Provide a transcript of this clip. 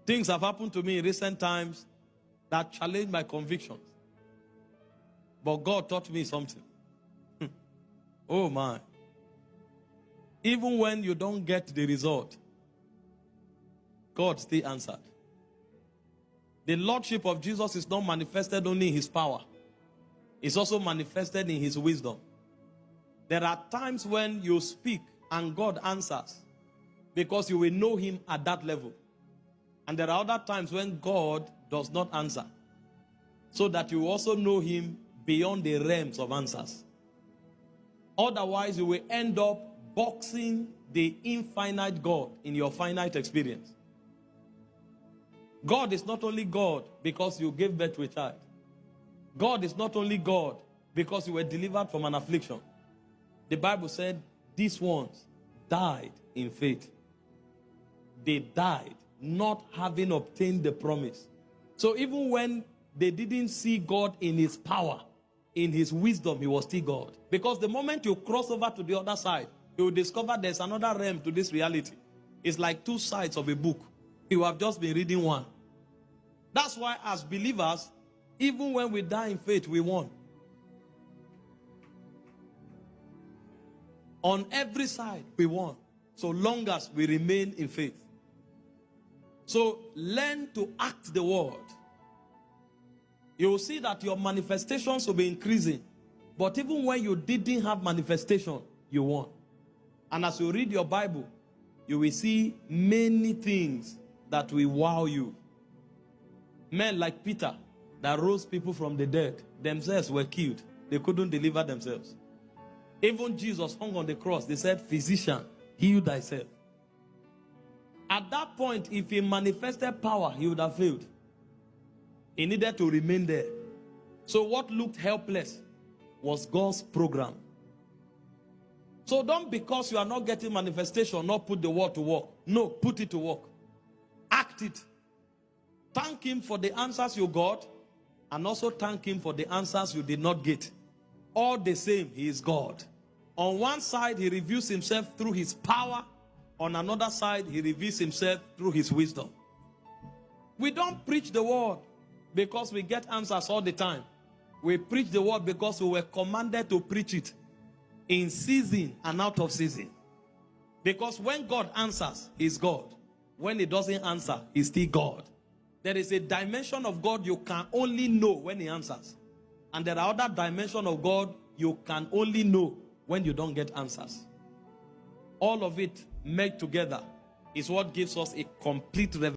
Things have happened to me in recent times that challenged my convictions. But God taught me something. Oh my. Even when you don't get the result, God still answered. The Lordship of Jesus is not manifested only in his power. It's also manifested in his wisdom. There are times when you speak and God answers because you will know him at that level. And there are other times when God does not answer, so that you also know him beyond the realms of answers. Otherwise, you will end up boxing the infinite God in your finite experience. God is not only God because you gave birth to a child. God is not only God because you were delivered from an affliction. The Bible said these ones died in faith. They died not having obtained the promise. So even when they didn't see God in his power, in his wisdom, he was still God. Because the moment you cross over to the other side, you will discover there's another realm to this reality. It's like two sides of a book. You have just been reading one. That's why as believers, even when we die in faith, we won. On every side, we won. So long as we remain in faith. So learn to act the word. You will see that your manifestations will be increasing. But even when you didn't have manifestation, you won. And as you read your Bible, you will see many things that will wow you. Men like Peter that rose people from the dead, themselves were killed. They couldn't deliver themselves. Even Jesus hung on the cross. They said, "Physician, heal thyself." At that point, if he manifested power, he would have failed. He needed to remain there. So what looked helpless was God's program. So don't, because you are not getting manifestation, not put the word to work. No, put it to work. Act it. Thank him for the answers you got, and also thank him for the answers you did not get. All the same, he is God. On one side, he reveals himself through his power. On another side, he reveals himself through his wisdom. We don't preach the word because we get answers all the time. We preach the word because we were commanded to preach it in season and out of season. Because when God answers, he's God. When he doesn't answer, he's still God. There is a dimension of God you can only know when he answers. And there are other dimensions of God you can only know when you don't get answers. All of it made together is what gives us a complete revelation.